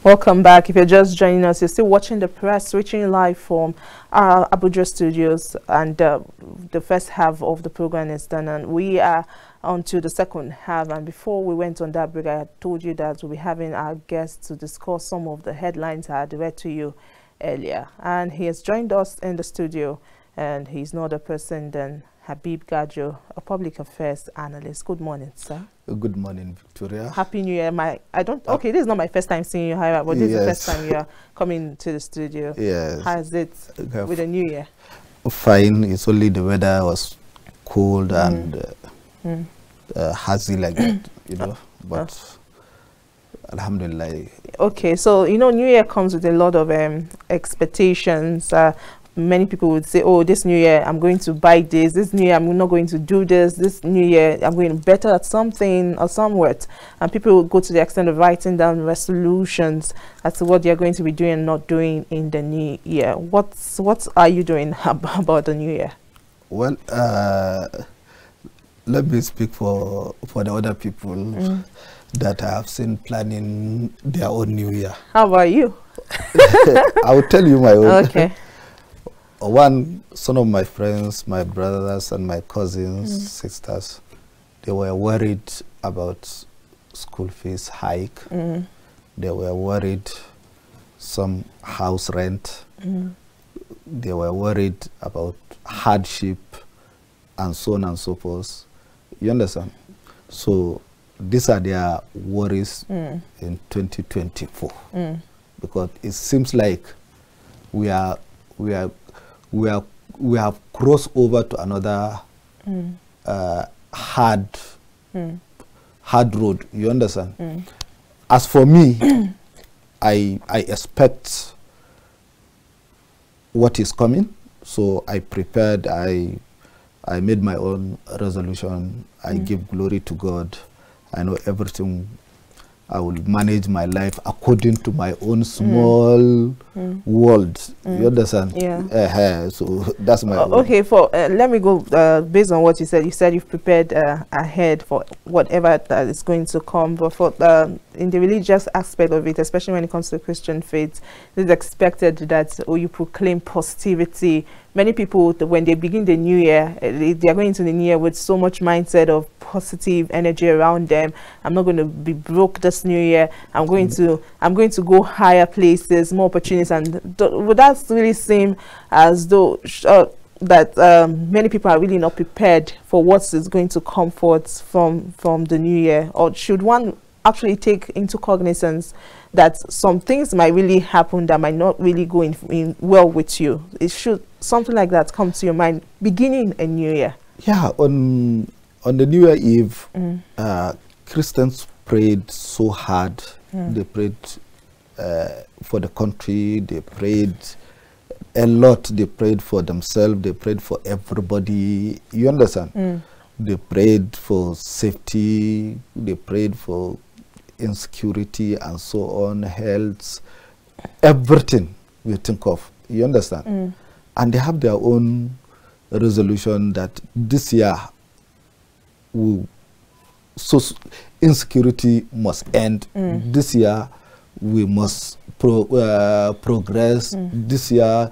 Welcome back. If you're just joining us, you're still watching The Press, reaching live from Abuja studios, and the first half of the program is done, and we are on to the second half. And before we went on that break, I had told you that we'll be having our guests to discuss some of the headlines I had read to you earlier, and he has joined us in the studio, and he's no other person than Habib Gajo, a public affairs analyst. Good morning, sir. Good morning, Victoria. Happy New Year. Okay, this is not my first time seeing you, however, but this is the first time you're coming to the studio. Yes. How's it with the New Year? Fine. It's only the weather was cold and hazy like that, you know, but alhamdulillah. Okay, so, you know, New Year comes with a lot of expectations. Many people would say, oh, this New Year, I'm going to buy this. This New Year, I'm not going to do this. This New Year, I'm going better at something or somewhat. And people will go to the extent of writing down resolutions as to what they're going to be doing and not doing in the New Year. What are you doing about the New Year? Well, let me speak for the other people that I have seen planning their own New Year. How about you? I will tell you my own. Okay. Some of my friends, my brothers and my cousins, sisters, they were worried about school fees hike. They were worried some house rent. They were worried about hardship and so on and so forth. You understand? So these are their worries in 2024, because it seems like we have crossed over to another hard road. You understand? As for me, I expect what is coming, so I prepared. I made my own resolution. I give glory to God. I know everything. I will manage my life according to my own small world. You understand? Yeah. So that's my okay, let me go based on what you said. You said you've prepared ahead for whatever that is going to come. But for in the religious aspect of it, especially when it comes to Christian faith, it's expected that you proclaim positivity. Many people, when they begin the new year, they are going into the new year with so much mindset of positive energy around them. I'm not going to be broke this new year. I'm going to go higher places, more opportunities. And would that really seem as though that many people are really not prepared for what is going to come forth from the new year? Or should one actually take into cognizance that some things might really happen that might not really go in well with you? It should something like that come to your mind beginning a new year. Yeah, on the New Year Eve, Christians prayed so hard. They prayed for the country. They prayed a lot. They prayed for themselves. They prayed for everybody. You understand? They prayed for safety. They prayed for insecurity and so on, health, everything we think of. You understand? And they have their own resolution that this year insecurity must end. This year we must progress. This year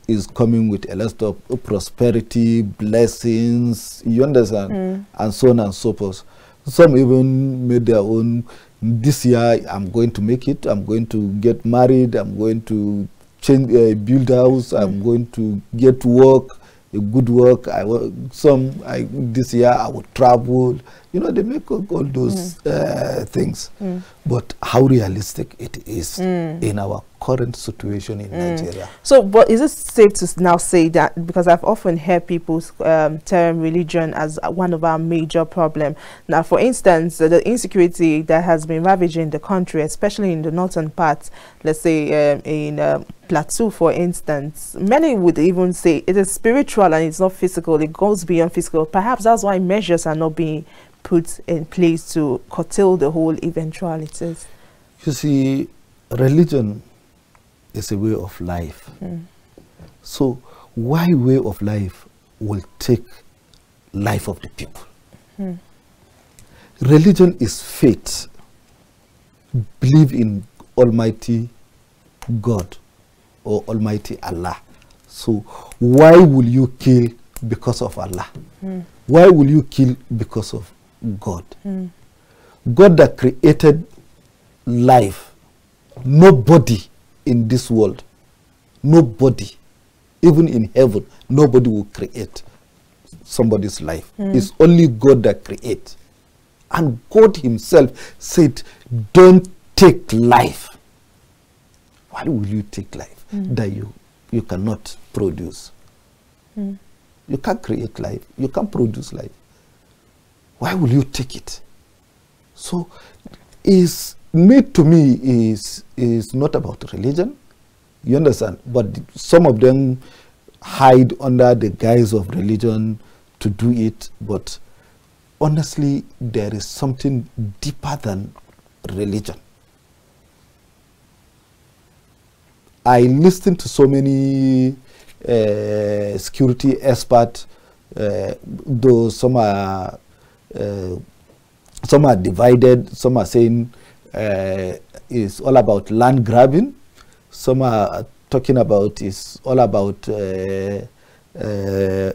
is coming with a lot of prosperity, blessings, you understand, and so on and so forth. Some even made their own, this year I'm going to make it, I'm going to get married, I'm going to change, build a house, I'm going to get work, a good work. This year I will travel. You know, they make all those things. But how realistic it is in our current situation in Nigeria. So, but is it safe to now say that, because I've often heard people term religion as one of our major problems. Now, for instance, the insecurity that has been ravaging the country, especially in the northern parts, let's say in Plateau, for instance, many would even say it is spiritual and it's not physical. It goes beyond physical. Perhaps that's why measures are not being put in place to curtail the whole eventualities. You see, religion is a way of life. So why way of life will take life of the people? Religion is faith. Believe in Almighty God or Almighty Allah. So why will you kill because of Allah? Why will you kill because of God? God that created life, nobody in this world, nobody, even in heaven, nobody will create somebody's life. It's only God that creates. And God himself said, don't take life. Why will you take life that you cannot produce? You can't create life. You can't produce life. Why will you take it? So, to me, is not about religion. You understand? But some of them hide under the guise of religion to do it. But honestly, there is something deeper than religion. I listen to so many security experts, though some are divided. Some are saying it's all about land grabbing. Some are talking about it's all about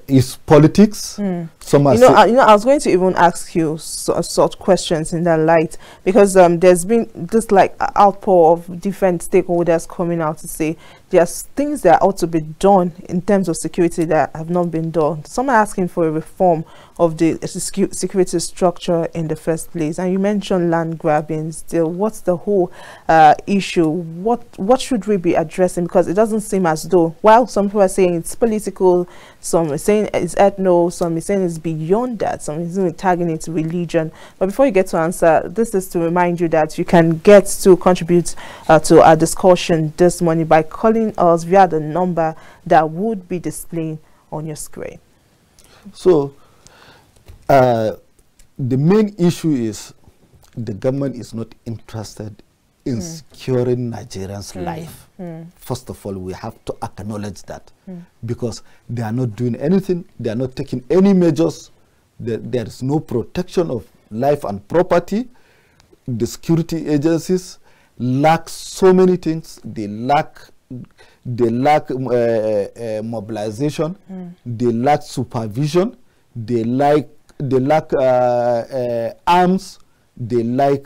is politics. Some are I was going to even ask you sort questions in that light, because there's been this like outpour of different stakeholders coming out to say there's things that ought to be done in terms of security that have not been done. Some are asking for a reform of the security structure in the first place. And you mentioned land grabbing. Still, what's the whole issue? What should we be addressing? Because it doesn't seem as though, while some people are saying it's political, some are saying it's ethno, some are saying it's beyond that, some are saying tagging it to religion. But before you get to answer, this is to remind you that you can get to contribute to our discussion this morning by calling us via the number that would be displaying on your screen. So the main issue is the government is not interested in securing Nigerians' life. First of all, we have to acknowledge that, because they are not doing anything, they are not taking any measures, there is no protection of life and property. The security agencies lack so many things. They lack mobilization, they lack supervision, they lack arms, they lack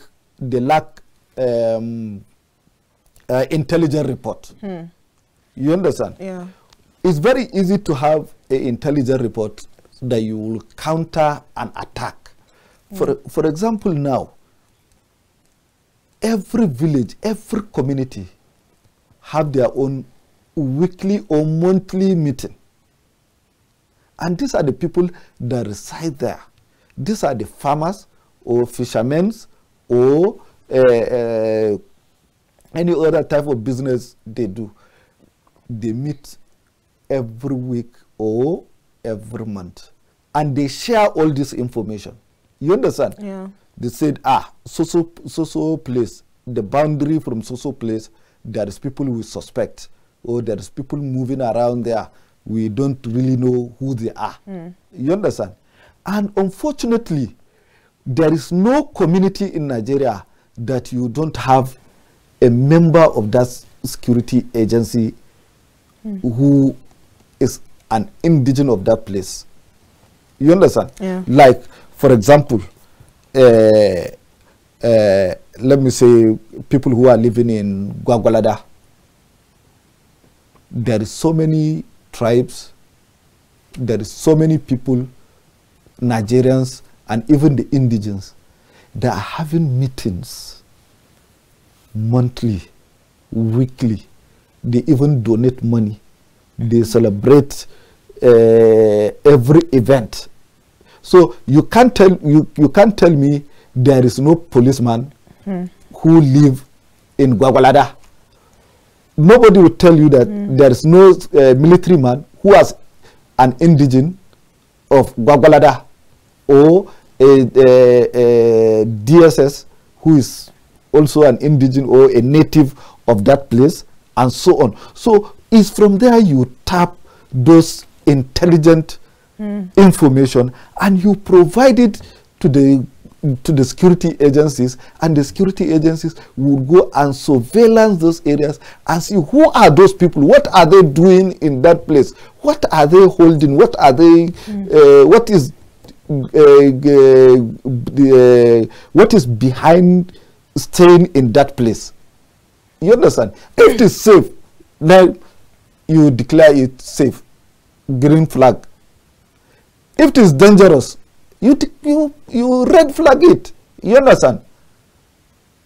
intelligent report. You understand? Yeah. It's very easy to have an intelligent report that you will counter an attack. For example, now, every village, every community have their own weekly or monthly meeting. And these are the people that reside there. These are the farmers or fishermen or any other type of business they do. They meet every week or every month. And they share all this information. You understand? Yeah. They said, so place, the boundary from so place, there is people we suspect, or there is people moving around there. We don't really know who they are. You understand? And unfortunately, there is no community in Nigeria that you don't have a member of that security agency who is an indigenous of that place. You understand? Yeah. Like, for example, let me say people who are living in Gwagwalada. There is so many tribes, there is so many people, Nigerians and even the indigenous, they are having meetings monthly, weekly. They even donate money. They celebrate every event. So you can't tell me there is no policeman who live in Gwagwalada. Nobody will tell you that there is no military man who has an indigene of Gwagwalada, or a DSS who is also an indigene or a native of that place, and so on. So it's from there you tap those intelligent information and you provide it to the to the security agencies, and the security agencies would go and surveillance those areas and see who are those people, what are they doing in that place, what are they holding, what are they, what is what is behind staying in that place. You understand? If it is safe, then you declare it safe, green flag. If it is dangerous, you red flag it. You understand?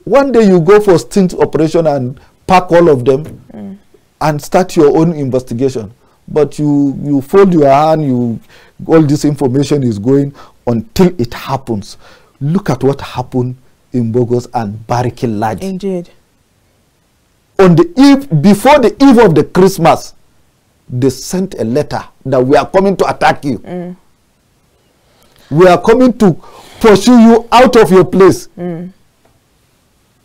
One day you go for stint operation and pack all of them and start your own investigation. But you fold your hand, all this information is going until it happens. Look at what happened in Bogos and Bariki Lodge. Indeed. On the eve, before the eve of the Christmas, they sent a letter that we are coming to attack you. We are coming to pursue you out of your place.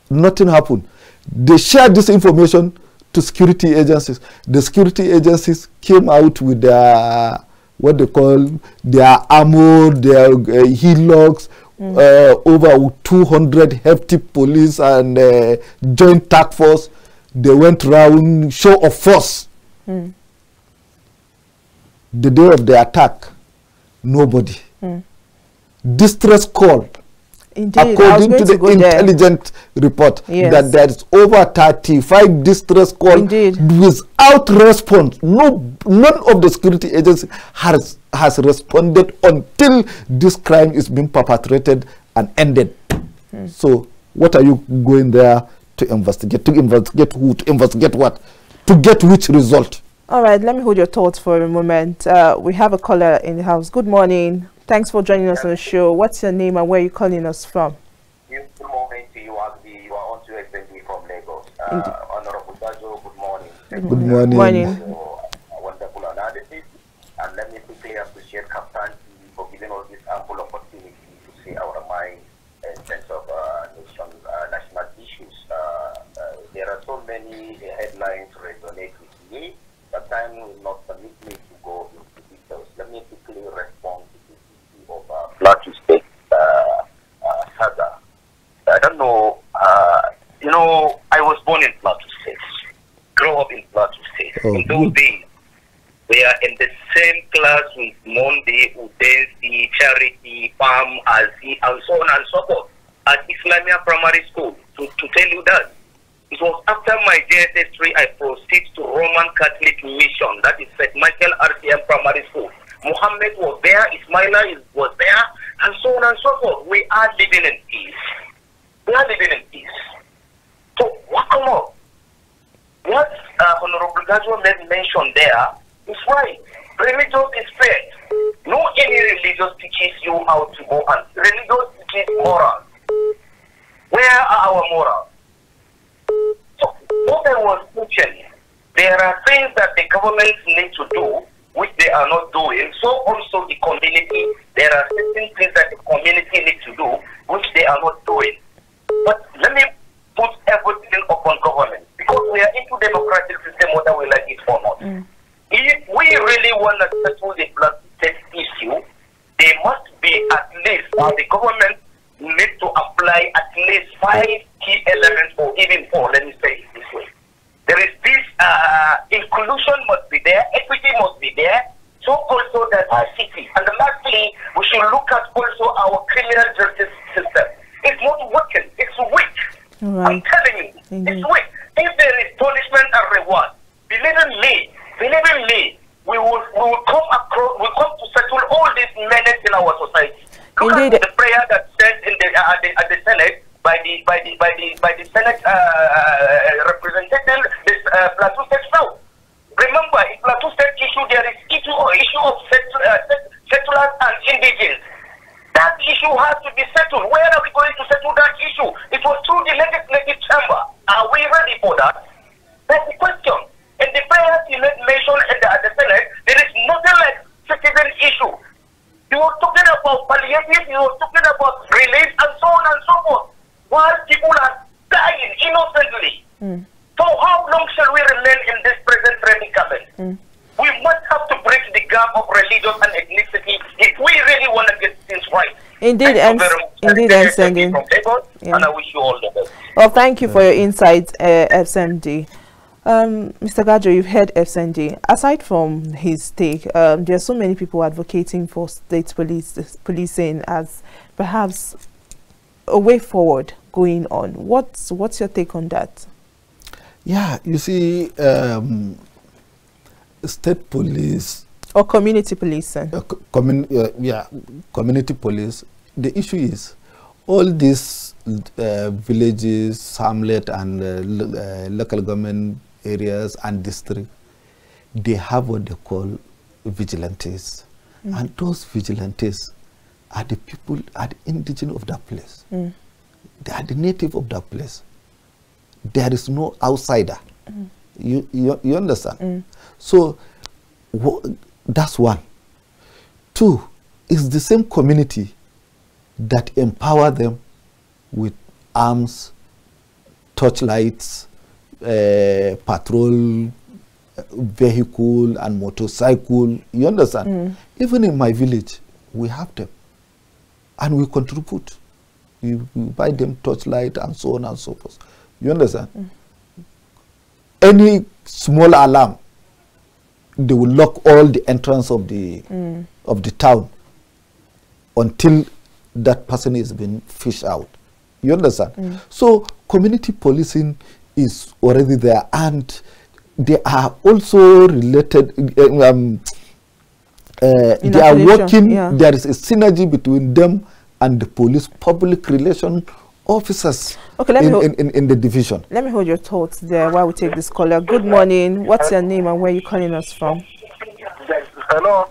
Nothing happened. They shared this information to security agencies. The security agencies came out with their, what they call, their armor, their hillocks, over 200 hefty police and joint task force. They went round, show of force. The day of the attack, nobody. Distress call. Indeed, according to the intelligence report, that there is over 35 distress calls without response. None of the security agency has responded until this crime is being perpetrated and ended. So what are you going there to investigate? To investigate who? To investigate what? To get which result? All right, let me hold your thoughts for a moment. We have a caller in the house. Good morning. Thanks for joining us on the show. What's your name and where are you calling us from? Good morning to you, Agbi. You are on to Agbi from Lagos. Honorable Gajo, good morning. Good morning. Wonderful analysis. And let me quickly appreciate KAFTAN for giving us this ample opportunity to say our mind in terms of national issues. There are so many headlines resonate with me, but time will not permit me to go into details. Let me quickly respond to the issue of Plateau State saga. I don't know, you know, I was born in Plateau State, grew up in Plateau State. In those days, we are in the same class with Monday, Udensi, Charity, Palm, Azi, and so on and so forth at Islamia Primary School. To tell you that, it was after my JSS 3 I proceeded to Roman Catholic Mission, that is St. Michael RCM Primary School. Muhammad was there, Ismaila was there, and so on and so forth. We are living in peace. We are living in peace. So, what come up? What Honorable Gajo made mention there is right. Religious is faith. No any religious teaches you how to go and religious teaches morals. Where are our morals? So, what I was teaching, there are things that the government need to do which they are not doing. So also the community, there are certain things that the community needs to do which they are not doing. But let me put everything upon government, because we are into democratic system whether we like it or not. If we really want to settle the blood test issue, they must be at least, the government needs to apply at least 5 key elements, or even 4, let me say it this way. There is this inclusion must be there, equity must be there, so also diversity. And lastly, we should look at also our criminal justice system. It's not working, it's weak. Right. I'm telling you, it's weak. If there is punishment and reward, believe in me, we will come across, we come to settle all these menaces in our society. Look at the prayer that said in at the Senate by the Senate representative, this Plateau State South. Remember, in Plateau State issue, there is issue of settlers and indigenous. That issue has to be settled. Where are we going to settle that issue? It was through the legislative chamber. Are we ready for that? That's the question. In the prayers you made mention at the Senate, there is nothing like citizen issue. You were talking about palliative, you were talking about relief, and so on and so forth. While people are dying innocently. So how long shall we remain in this present predicament? We must have to bridge the gap of religion and ethnicity if we really want to get things right. Indeed, Thank you very much. Indeed, and I wish you all the best. Well, thank you for your insights, FSMD. Mr. Gajo, you've heard FSMD. Aside from his take, there are so many people advocating for state policing as perhaps a way forward going on. What's your take on that? Yeah, you see, state police or community policing. Community police. The issue is all these villages, hamlet, and local government areas and district, they have what they call vigilantes, and those vigilantes are the people, are the indigenous of that place. They are the native of that place. There is no outsider. You understand? So that's one. Two, it's the same community that empower them with arms, torchlights, patrol vehicle and motorcycle. You understand? Even in my village, we have them, and we contribute. We buy them torchlight and so on and so forth. You understand? Any small alarm, they will lock all the entrance of the town until that person is being fished out. You understand? So community policing is already there, and they are also related. They are working. There is a synergy between them and the police public relation officers in the division. Let me hold your thoughts there while we take this caller. Good morning. What's your name and where are you calling us from? Hello.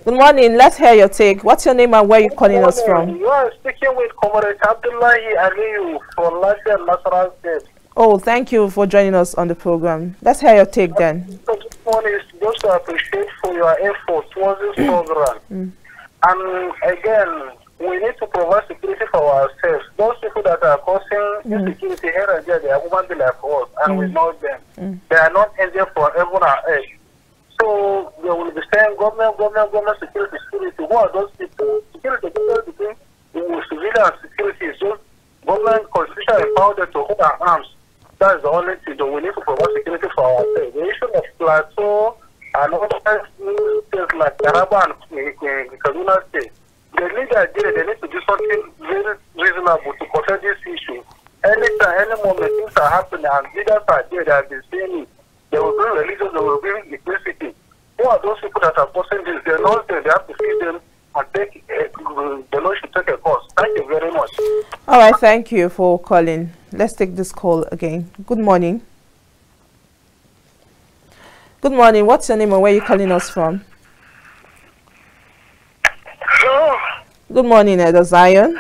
Good morning. Let's hear your take. What's your name and where are you calling us from? You are speaking with Comrade Abdullahi Aliyu from Lassia Nasara State. Oh, thank you for joining us on the program. Let's hear your take then. This one is just to appreciate for your efforts towards this program. And again, we need to provide security for ourselves. Those people that are causing insecurity here and there, they are human beings like us, and we know them. They are not angels for heaven and earth. So they will be saying government, security. Who are those people? Security between civilian and security is just government constitution empowered them to hold our arms. That is the only thing that we need to provide security for ourselves. The issue of Plateau and other states like Taraba and Kaduna State, they need to do something very reasonable to protect this issue. Anytime, any moment, things are happening and leaders are there, they have been saying it. They will bring religion, they will bring electricity. Who are those people that are posting this? They know that they have to feed them and take the law should take a course. Thank you very much. All right, thank you for calling. Let's take this call again. Good morning. Good morning. What's your name and where are you calling us from? Hello. Good morning, Elder Zion.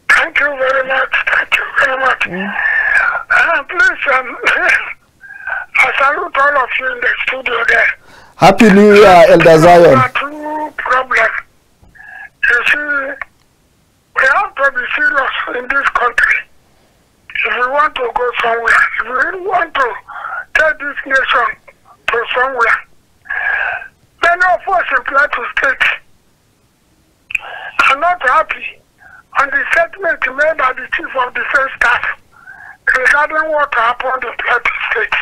Thank you very much. Thank you very much. Please, I salute all of you in the studio there. Happy New Year, Elder Zion. There are two problems. You see, we have to be serious in this country. If we want to go somewhere, if we really want to take this nation to somewhere, many of us in Plateau State are not happy on the statement made by the Chief of Defense Staff regarding what happened in Plateau State.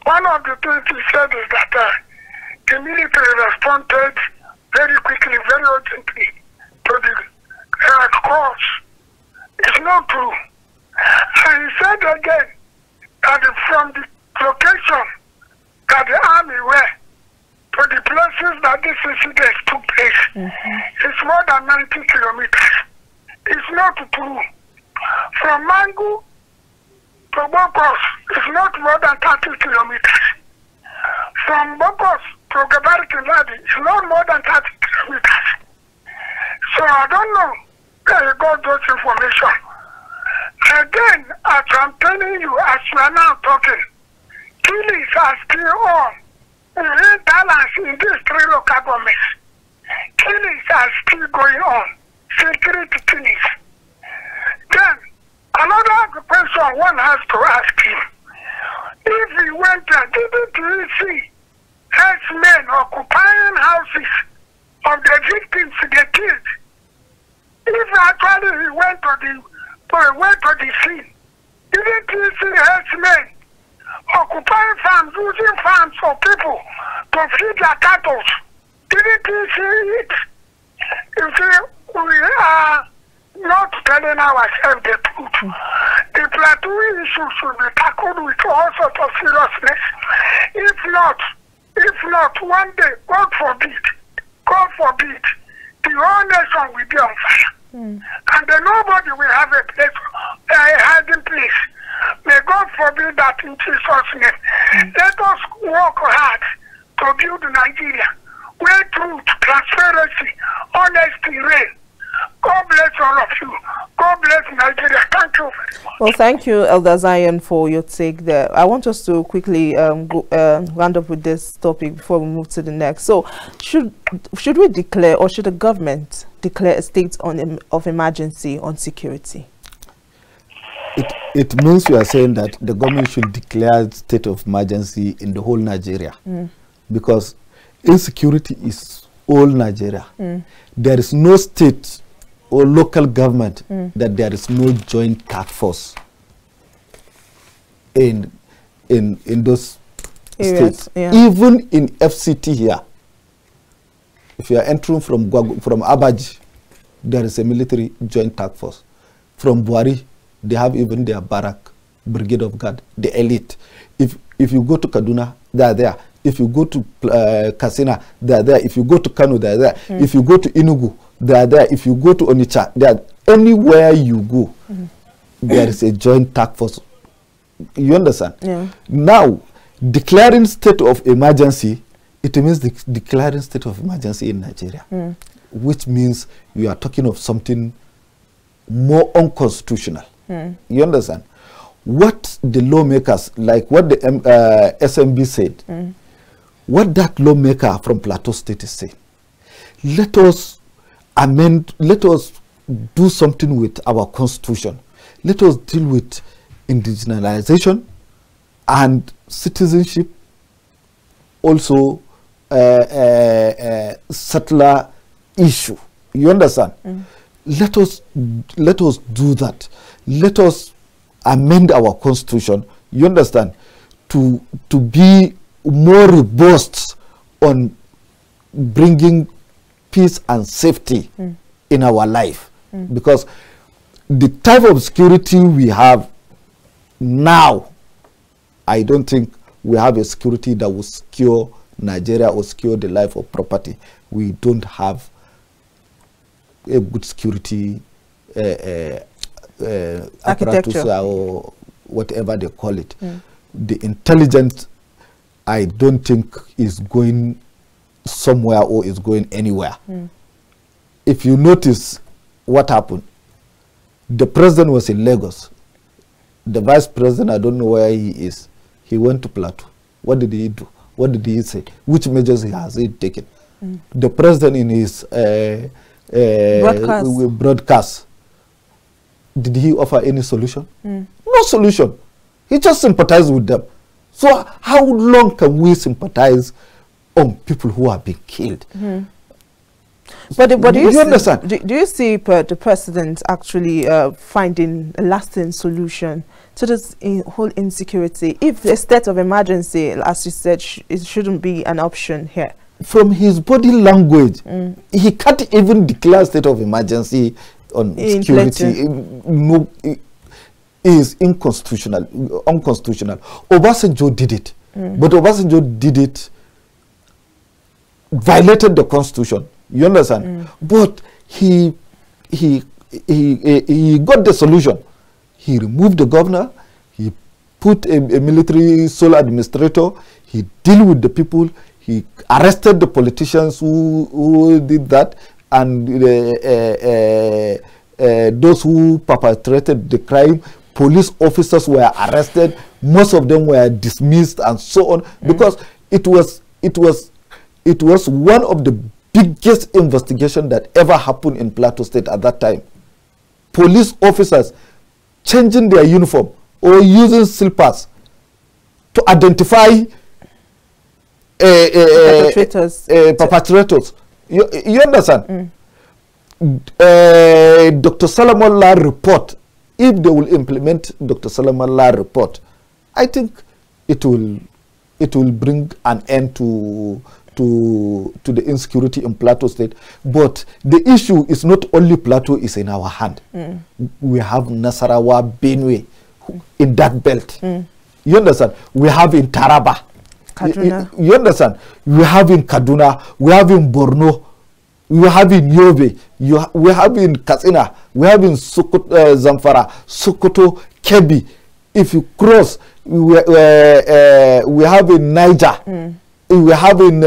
One of the things he said is that the military responded very quickly, very urgently to the cause. It's not true. And he said again that from the location that the army were to the places that this incident took place, it's more than 90 kilometers. It's not true. From Mangu to Bokos, it's not more than 30 kilometers. From Bokos to Gabarikiladi, it's not more than 30 kilometers. So I don't know where you got those information. Again, as I'm telling you, as we are now talking, killings are still on. Imbalance in these three local governments. Killings are still going on. Security killings. Then, another question one has to ask him. If he went there, didn't he see herdsmen occupying houses of the victims they killed? If actually he went to the scene, didn't he see herdsmen occupying farms, using farms for people to feed their cattle? Didn't he see it? You see, we are not telling ourselves the truth. The plateau issue should be tackled with all sorts of seriousness. If not, one day, God forbid, the whole nation will be on fire. And then nobody will have a place, a hiding place. May God forbid that in Jesus' name. Let us work hard to build Nigeria, where truth, transparency, honesty reign. God bless all of you. God bless Nigeria. Thank you very much. Well, thank you, Elder Zion, for your take there. I want us to quickly round up with this topic before we move to the next. So, should we declare, or should the government declare a state of emergency on security? It means you are saying that the government should declare state of emergency in the whole Nigeria, because insecurity is all Nigeria. There is no state or local government that there is no joint task force in those areas, states. yeah. Even in FCT here, if you are entering from Abaji, there is a military joint task force. From Buari, they have even their barrack, brigade of guard, the elite. If you go to Kaduna, they are there. If you go to Katsina, they are there. If you go to Kano, they are there. If you go to Enugu, they are there. If you go to Onitsha, they are anywhere you go. There is a joint task force. You understand? Yeah. Now, declaring state of emergency, it means declaring state of emergency in Nigeria, which means you are talking of something more unconstitutional. You understand? What the lawmakers, like what the SMB said, what that lawmaker from Plateau State is saying, let us amend, let us do something with our constitution. Let us deal with indigenization and citizenship, also settler issue. You understand? Let us do that. Let us amend our constitution. You understand? To be more robust on bringing peace and safety in our life, because the type of security we have now, I don't think we have a security that will secure Nigeria or secure the life of property. We don't have a good security apparatus or whatever they call it. The intelligence, I don't think is going somewhere or is going anywhere. If you notice what happened, the president was in Lagos. The vice president, I don't know where he is. He went to Plateau. What did he do? What did he say? Which measures has he taken? The president in his broadcast, did he offer any solution? No solution. He just sympathized with them. So how long can we sympathize on people who are being killed? But do you understand? Do you see the president actually finding a lasting solution to this whole insecurity? If a state of emergency, as you said, it shouldn't be an option here. From his body language, he can't even declare state of emergency on security. No, it is unconstitutional. Obasanjo did it, but Obasanjo did it, violated the constitution. You understand? But he got the solution. He removed the governor. He put a military sole administrator. He deal with the people. He arrested the politicians who did that, and those who perpetrated the crime. Police officers were arrested. Most of them were dismissed, and so on, because it was one of the biggest investigation that ever happened in Plateau State at that time. Police officers changing their uniform or using slippers to identify perpetrators. You understand? Dr. Solomon La report, if they will implement Dr. Solomon La report, I think it will bring an end to the insecurity in Plateau State. But the issue is not only Plateau is in our hand. We have Nasarawa, Benue in that belt. You understand? We have in Taraba. Kaduna. You understand? We have in Kaduna. We have in Borno. We have in Yobe. We have in Katsina. We have in Zamfara, Sokoto, Kebbi. If you cross, we have in Niger. We have in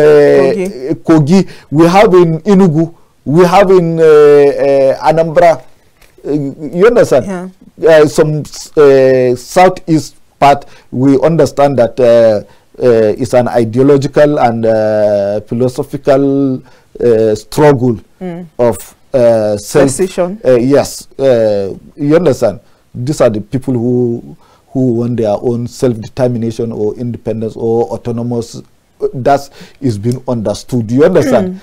Kogi. We have in Enugu. We have in Anambra. You understand? Yeah. Some southeast part, we understand that it's an ideological and philosophical struggle of self-decision. Yes, you understand? These are the people who want their own self-determination or independence or autonomous. That is being understood. You understand?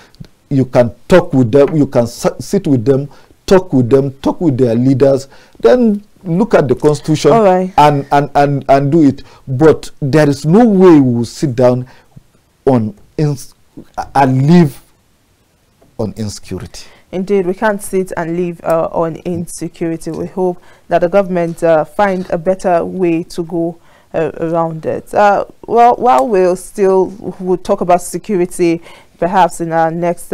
You can talk with them. You can sit with them, talk with them, talk with their leaders. Then look at the constitution and do it. But there is no way we will sit down and live on insecurity. Indeed, we can't sit and live on insecurity. We hope that the government find a better way to go around it. Well, while we'll talk about security perhaps in our next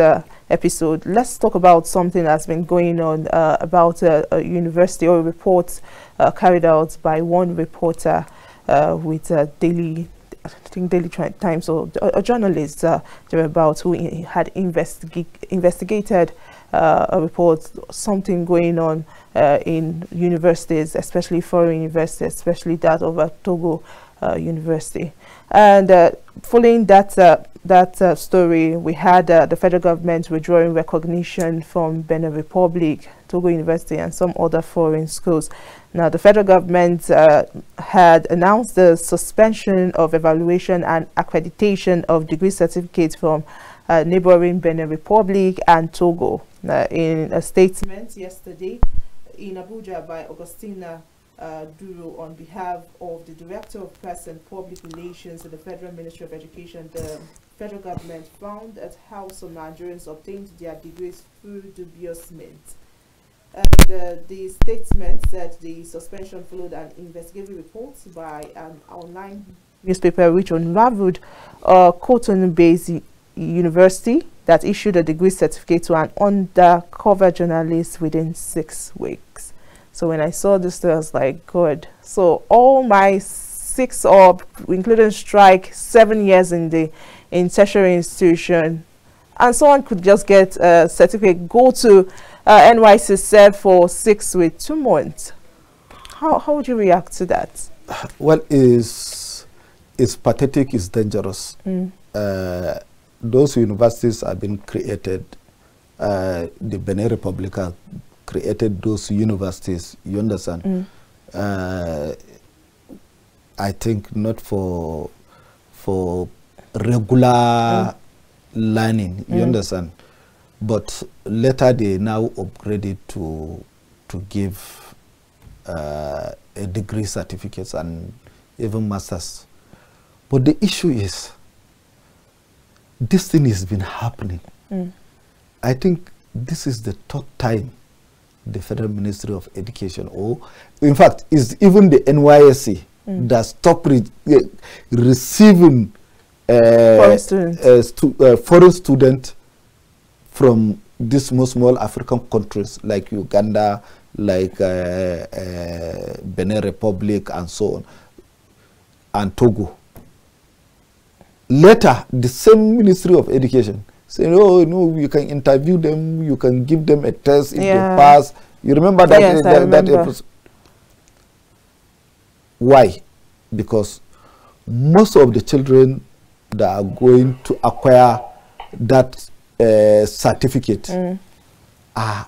episode, let's talk about something that's been going on about a university, or a report carried out by one reporter with Daily Times, or a journalist thereabout, who had investigated a report, something going on in universities, especially foreign universities, especially that of Togo University. And following that story, we had the federal government withdrawing recognition from Benin Republic, Togo University, and some other foreign schools. Now, the federal government had announced the suspension of evaluation and accreditation of degree certificates from neighboring Benin Republic and Togo. In a statement yesterday in Abuja by Augustina Duro, on behalf of the Director of Press and Public Relations at the Federal Ministry of Education, the federal government found that how some Nigerians obtained their degrees through dubious means. And the statement said the suspension followed an investigative report by an online newspaper which unraveled Cotonou-based university that issued a degree certificate to an undercover journalist within 6 weeks. So when I saw this, I was like, good. So all my 6, or including strike, 7 years in tertiary institution, and someone could just get a certificate, go to NYC, serve for 6 weeks, 2 months. How would you react to that? Well, it's pathetic, it's dangerous. Those universities have been created. The Benin Republic has created those universities, you understand? I think not for regular learning, you understand? But later they now upgraded to give a degree certificates and even masters. But the issue is, this thing has been happening. I think this is the 3rd time the Federal Ministry of Education, or in fact, is even the NYSC that stopped receiving foreign students from these small African countries like Uganda, like Benin Republic, and so on, and Togo. Later, the same Ministry of Education saying, oh, no, you can interview them, you can give them a test if they pass. You remember that? Yes, I remember. That episode? Why? Because most of the children that are going to acquire that certificate are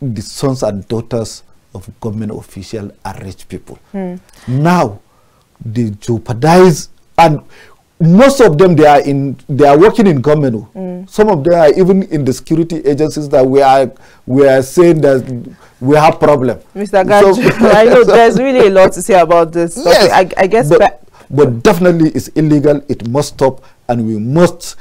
the sons and daughters of government officials and rich people. Now, they jeopardize, and most of them, they are working in government. Some of them are even in the security agencies that we are saying that we have problem. Mr. Gajo, so, I know there's really a lot to say about this. Yes, I guess, but definitely it's illegal. It must stop, and we must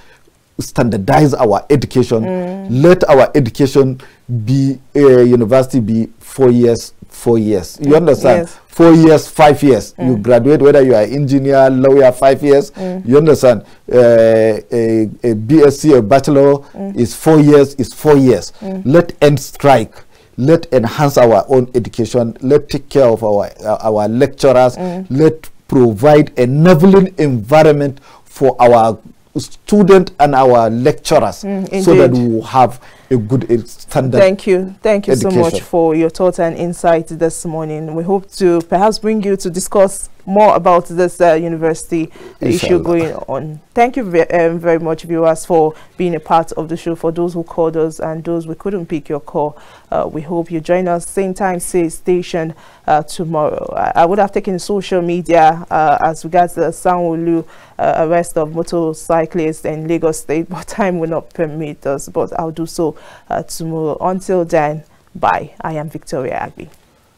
standardize our education. Let our education be university be 4 years. 4 years. You understand? Yes. 4 years, 5 years. You graduate, whether you are engineer, lawyer, 5 years. You understand? A BSc, a bachelor is 4 years. Is 4 years. Let end strike. Let enhance our own education. Let take care of our lecturers. Let provide a enabling environment for our students and our lecturers, so that we will have a good standard. Thank you education. So much for your thoughts and insights this morning. We hope to perhaps bring you to discuss more about this university issue going on. Thank you very much, viewers, for being a part of the show. For those who called us and those we couldn't pick your call, we hope you join us same time, same station tomorrow. I would have taken social media as regards the Sanwo-Olu arrest of motorcyclists in Lagos State, but time will not permit us. But I'll do so tomorrow. Until then, bye. I am Victoria Agbi.